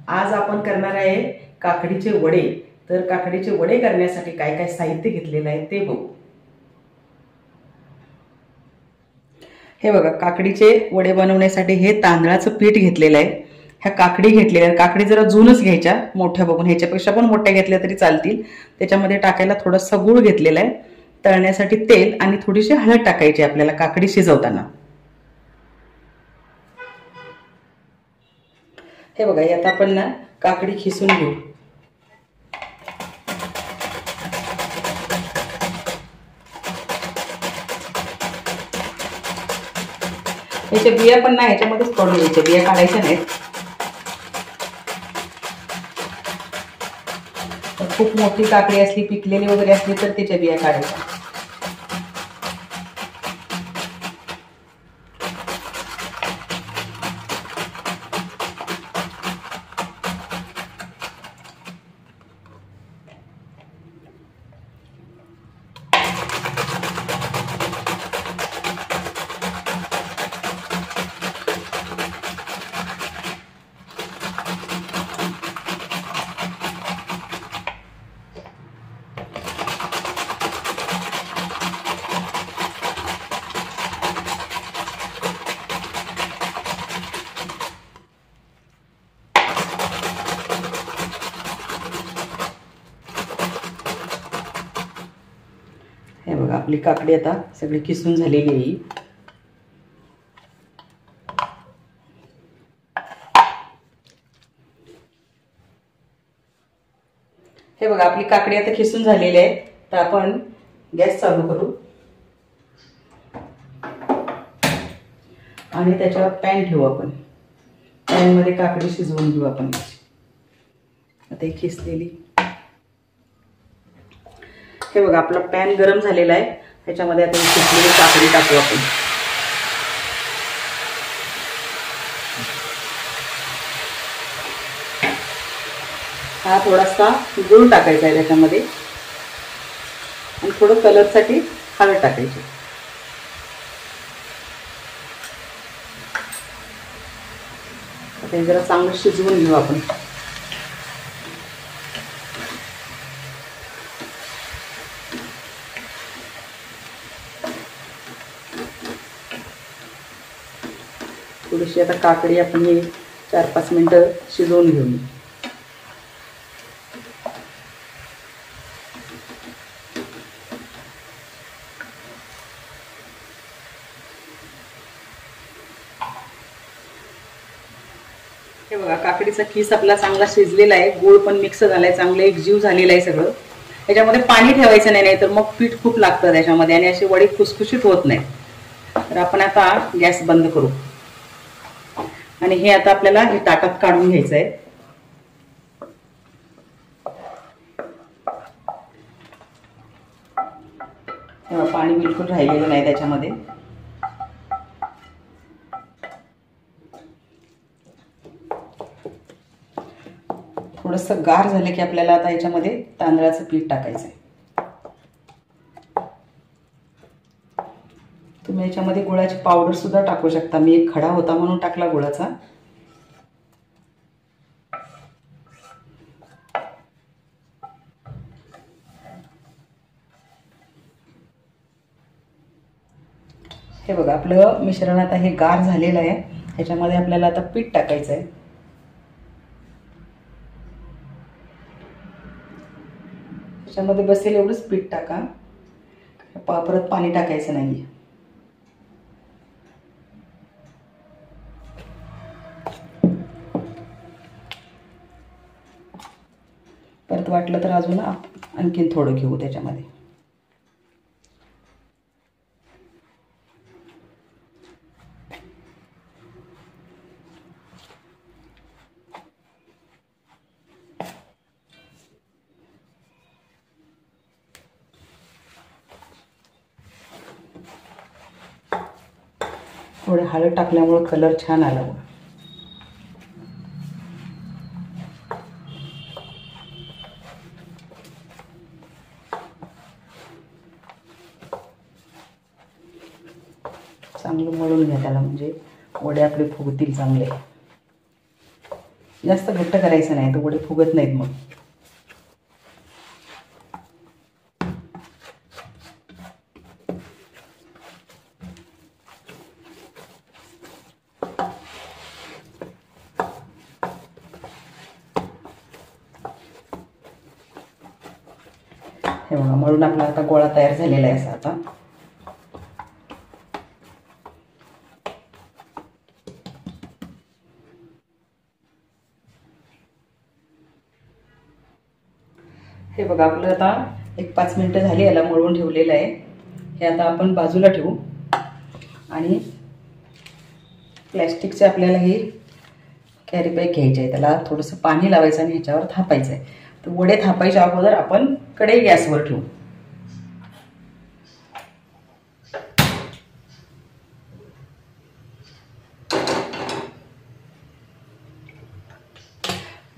आज आपण करणार आहे काकडीचे वडे। तर काकडीचे वडे करण्यासाठी काय काय साहित्य घेतलेले आहे ते बघू। हे बघा, काकडीचे वडे बनवण्यासाठी हे तांदळाचं पीठ घेतलेलं आहे। ह्या काकडी घेतलेल्या आहेत। काकडी जरा जुनच घ्यायच्या, मोठ्या बघून, ह्याच्यापेक्षा पण मोठ्या घेतल्या तरी चालतील। त्याच्यामध्ये टाकायला थोडासा गूळ घेतलेला आहे, तळण्यासाठी तेल आणि थोडीशी हळद टाकायची आपल्याला काकडी शिजवताना। हे बघा, यात आपण ना काकडी खिसून घेऊ। याच्या बिया पण ना ह्याच्यामध्येच पडून घ्यायच्या, बिया काढायच्या नाहीत। खूप मोठी काकडी असली, पिकलेली वगैरे असली तर त्याच्या बिया काढायच्या। हे बघा, आपली काकडी आता सगळी किसून झालेली आहे। हे बघा, आपली काकडी आता किसून झालेली आहे। तर आपण गॅस चालू करू आणि त्याच्यावर पॅन ठेवू। आपण पॅन मध्ये काकडी शिजवून घेऊ आपण। आता ही खिसलेली, हे बघा आपला पॅन गरम झालेला आहे। त्याच्यामध्ये आता खिसलेली काकडी टाकू आपण। हा थोडासा गूळ टाकायचा आहे त्याच्यामध्ये आणि थोडं कलरसाठी हळद टाकायची। आता जरा चांगलं शिजवून घेऊ आपण। थोडीशी आता काकडी आपण हे 4-5 मिनिटं शिजवून घेऊ। हे बघा, काकडीचा खीस आपला चांगला शिजलेला आहे, गूळ पण मिक्स झालाय, चांगलं एक जीव झालेला आहे सगळं। याच्यामध्ये पाणी ठेवायचं नाही, तर मग पीठ खूप लागतं त्याच्यामध्ये आणि अशी वडी खुसखुशीत होत नाही। तर आपण आता गॅस बंद करू आणि हे आता आपल्याला हे ताटात काढून घ्यायचं आहे। पाणी बिलकुल राहिलेलं नाही त्याच्यामध्ये। थोडंसं गार झालं की आपल्याला आता याच्यामध्ये तांदळाचं पीठ टाकायचं आहे। तुम्ही याच्यामध्ये गुळाची पावडर सुद्धा टाकू शकता। मी एक खडा होता म्हणून टाकला गुळाचा। हे बघा, आपलं मिश्रण आता हे गार झालेलं आहे। ह्याच्यामध्ये आपल्याला आता पीठ टाकायचं आहे। त्याच्यामध्ये बसेल एवढंच पीठ टाका, परत पाणी टाकायचं नाहीये। परत वाटलं तर अजून आणखीन थोडं घेऊ त्याच्यामध्ये। थोडे हळद टाकल्यामुळे कलर छान आला। चांगलं मळून घ्या त्याला, म्हणजे वडे आपले फुगतील चांगले। जास्त घट्ट करायचं नाही, तर वडे फुगत नाहीत मग. हे बघा, मळून आपला आता गोळा तयार झालेला आहे. असा आता हे बघा, आपलं आता एक 5 मिनिटं झाली याला मळून ठेवलेलं आहे. हे आता आपण बाजूला ठेवू आणि प्लॅस्टिकचे आपल्याला हे कॅरी बॅग घ्यायचे आहे. त्याला थोडंसं पाणी लावायचं आणि ह्याच्यावर थापायचं आहे. तर वडे थापायच्या अगोदर आपण कढई गॅसवर ठेवू.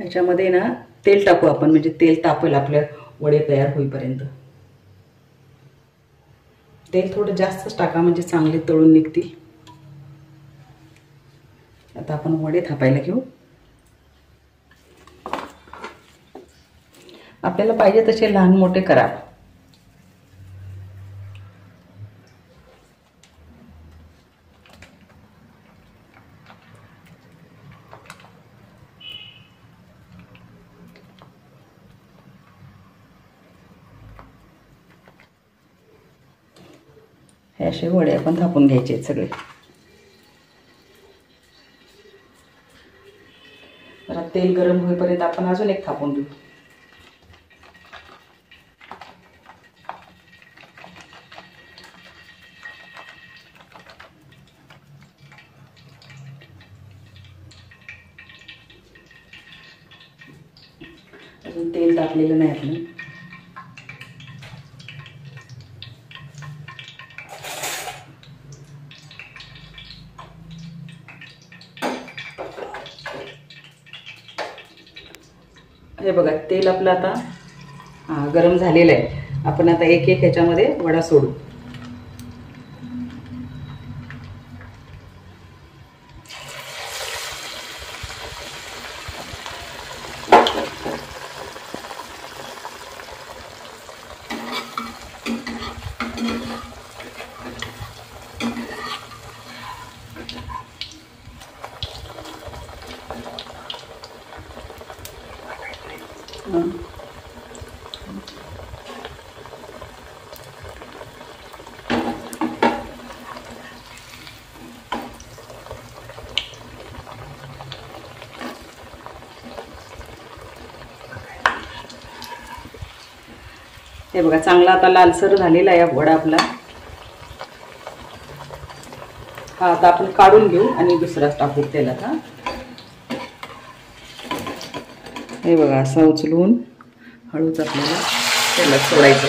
याच्यामध्ये ना तेल टाकू आपण, म्हणजे तेल तापेल आपल्या वडे तयार होईपर्यंत. तेल थोडं जास्तच टाका, म्हणजे चांगले तळून निघतील. आता आपण वडे थापायला घेऊ. आपल्याला पाहिजे तसे लहान मोठे करा. हे असे वडे आपण थापून घ्यायचे आहेत सगळे. जरा तेल गरम होईपर्यंत आपण अजून एक थापून घेऊ. अजून तेल टाकलेलं नाही आपण. हे बघा, तेल आपलं आता गरम झालेलं आहे. आपण आता एक एक ह्याच्यामध्ये वडा सोडू. हे बघा, चांगला आता लालसर झालेला आहे वडा आपला. हा आता आपण काढून घेऊ आणि दुसराच टाकू तेलात. हा, हे बघा, असा उचलून हळूच आपल्याला तेलात सोडायचं.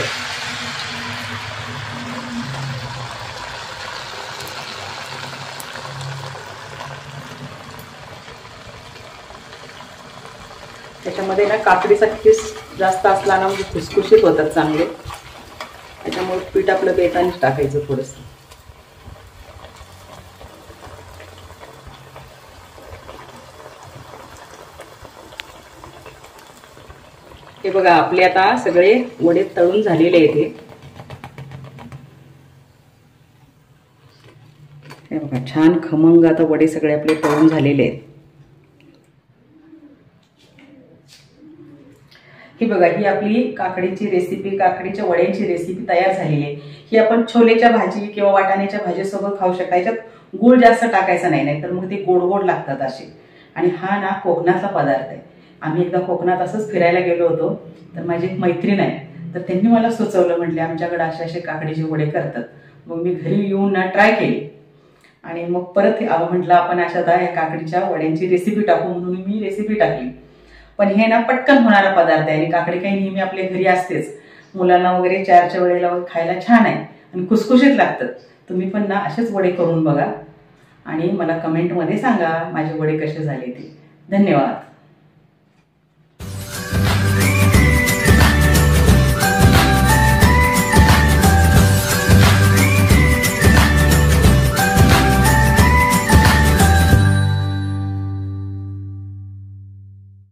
त्याच्यामध्ये ना काकडीचा खीस जास्त असला ना, म्हणजे खुसखुशीत होतात चांगले. त्याच्यामुळे पीठ आपलं बेतानेच टाकायचं थोडंसं. हे बघा, आपले आता सगळे वडे तळून झालेले आहेत. हे बघा, छान खमंग आता वडे सगळे आपले तळून झालेले आहेत. ही बघा, ही आपली काकडीची रेसिपी, काकडीच्या वड्यांची रेसिपी तयार झालेली आहे. ही आपण छोलेच्या भाजी किंवा वाटाण्याच्या भाजीसोबत खाऊ शकता. याच्यात गूळ जास्त टाकायचा नाही, तर मग ते गोड गोड लागतात असे. आणि हा ना कोकणातला पदार्थ आहे. आम्ही एकदा कोकणात असंच फिरायला गेलो होतो, तर माझी एक मैत्रीण आहे, तर त्यांनी मला सुचवलं, म्हटले आमच्याकडे असे काकडीचे वडे करतात. मग मी घरी येऊन ना ट्राय केली आणि मग परत म्हटलं आपण अशा काकडीच्या वड्यांची रेसिपी टाकू, म्हणून मी रेसिपी टाकली. पण हे ना पटकन होणारा पदार्थ आहे आणि काकडी काही नेहमी आपल्या घरी असतेच. मुलांना वगैरे 4च्या वेळेला खायला छान आहे आणि खुसखुशीत लागतं. तुम्ही पण ना असेच वडे करून बघा आणि मला कमेंटमध्ये सांगा माझे वडे कसे झाले ते. धन्यवाद.